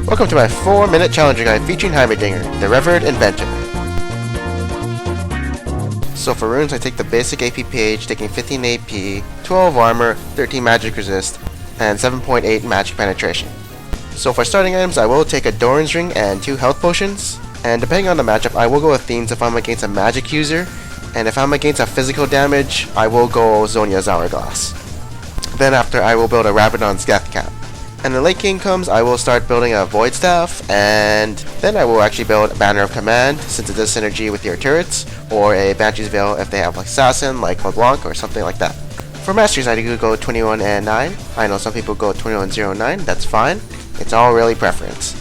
Welcome to my 4-minute challenger guide featuring Heimerdinger, the revered inventor. So for runes, I take the basic AP page, taking 15 AP, 12 armor, 13 magic resist, and 7.8 magic penetration. So for starting items, I will take a Doran's ring and 2 health potions, and depending on the matchup, I will go with themes if I'm against a magic user, and if I'm against a physical damage, I will go Zonia's Hourglass. Then after, I will build a Rabadon's Death Cap. And the late game comes, I will start building a Void Staff, and then I will actually build a Banner of Command, since it does synergy with your turrets, or a Banshee's Veil if they have like Assassin, like LeBlanc, or something like that. For Masters, I do go 21 and 9. I know some people go 21-0-9, that's fine. It's all really preference.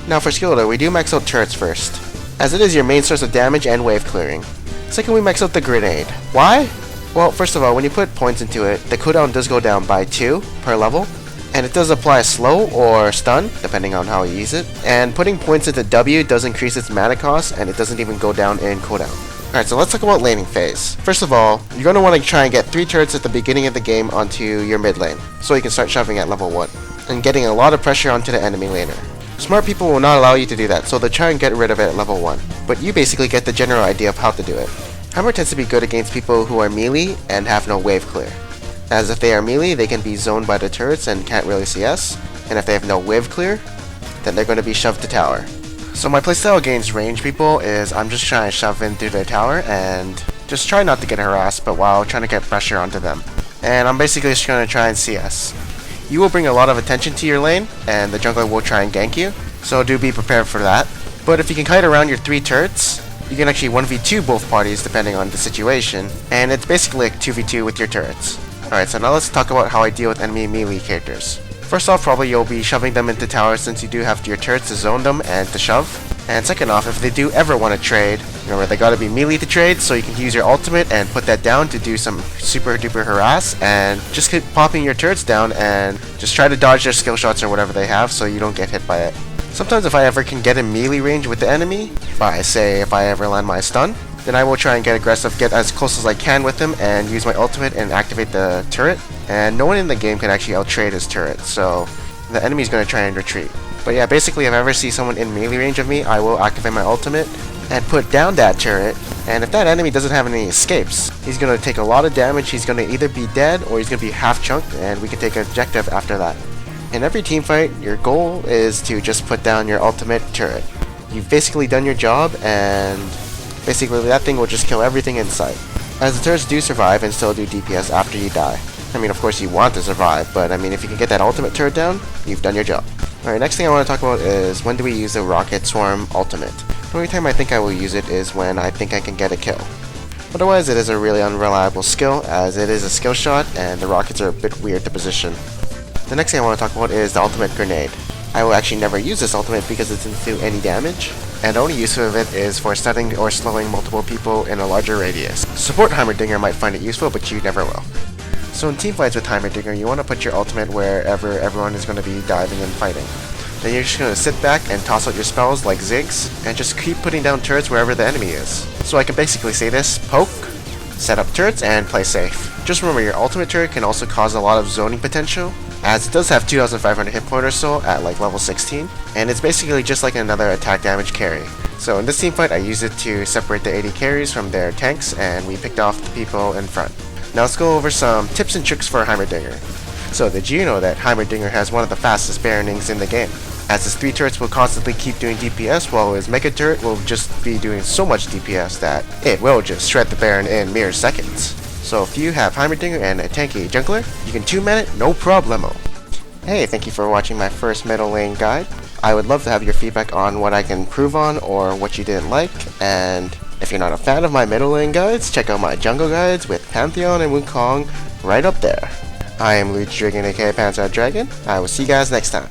Now for skill order, we do max out turrets first, as it is your main source of damage and wave clearing. Second, we max out the grenade. Why? Well, first of all, when you put points into it, the cooldown does go down by 2 per level, and it does apply slow or stun, depending on how you use it. And putting points into W does increase its mana cost, and it doesn't even go down in cooldown. Alright, so let's talk about laning phase. First of all, you're going to want to try and get 3 turrets at the beginning of the game onto your mid lane, so you can start shoving at level 1, and getting a lot of pressure onto the enemy laner. Smart people will not allow you to do that, so they'll try and get rid of it at level 1, but you basically get the general idea of how to do it. Heimer tends to be good against people who are melee and have no wave clear, as if they are melee, they can be zoned by the turrets and can't really CS, and if they have no wave clear, then they're going to be shoved to tower. So my playstyle against range people is I'm just trying to shove in through their tower and just try not to get harassed, but while trying to get pressure onto them. And I'm basically just going to try and CS. You will bring a lot of attention to your lane, and the jungler will try and gank you, so do be prepared for that. But if you can kite around your 3 turrets, you can actually 1v2 both parties depending on the situation, and it's basically like 2v2 with your turrets. Alright, so now let's talk about how I deal with enemy melee characters. First off, probably you'll be shoving them into towers since you do have your turrets to zone them and to shove. And second off, if they do ever want to trade, remember they gotta be melee to trade, so you can use your ultimate and put that down to do some super duper harass, and just keep popping your turrets down and just try to dodge their skill shots or whatever they have so you don't get hit by it. Sometimes if I ever can get in melee range with the enemy, by say if I ever land my stun, then I will try and get aggressive, get as close as I can with him, and use my ultimate and activate the turret. And no one in the game can actually out-trade his turret, so the enemy's going to try and retreat. But yeah, basically if I ever see someone in melee range of me, I will activate my ultimate and put down that turret, and if that enemy doesn't have any escapes, he's going to take a lot of damage. He's going to either be dead or he's going to be half chunked, and we can take an objective after that. In every team fight, your goal is to just put down your ultimate turret. You've basically done your job, and basically that thing will just kill everything in sight. As the turrets do survive and still do DPS after you die. I mean, of course you want to survive, but I mean if you can get that ultimate turret down, you've done your job. Alright, next thing I want to talk about is when do we use the Rocket Swarm ultimate. The only time I think I will use it is when I think I can get a kill. Otherwise, it is a really unreliable skill, as it is a skill shot and the rockets are a bit weird to position. The next thing I want to talk about is the ultimate grenade. I will actually never use this ultimate because it doesn't do any damage, and the only use of it is for stunning or slowing multiple people in a larger radius. Support Heimerdinger might find it useful, but you never will. So in team fights with Heimerdinger, you want to put your ultimate wherever everyone is going to be diving and fighting. Then you're just going to sit back and toss out your spells like Ziggs, and just keep putting down turrets wherever the enemy is. So I can basically say this: poke, set up turrets, and play safe. Just remember, your ultimate turret can also cause a lot of zoning potential, as it does have 2,500 hit point or so at like level 16, and it's basically just like another attack damage carry. So in this team fight, I use it to separate the AD carries from their tanks, and we picked off the people in front. Now let's go over some tips and tricks for Heimerdinger. So did you know that Heimerdinger has one of the fastest baronings in the game, as his 3 turrets will constantly keep doing DPS, while his mega turret will just be doing so much DPS that it will just shred the Baron in mere seconds. So if you have Heimerdinger and a tanky jungler, you can 2-man it, no problemo. Hey, thank you for watching my first middle lane guide. I would love to have your feedback on what I can improve on or what you didn't like, and if you're not a fan of my middle lane guides, check out my jungle guides with Pantheon and Wukong right up there. I am Luigi Dragon aka Panzer Dragon. I will see you guys next time.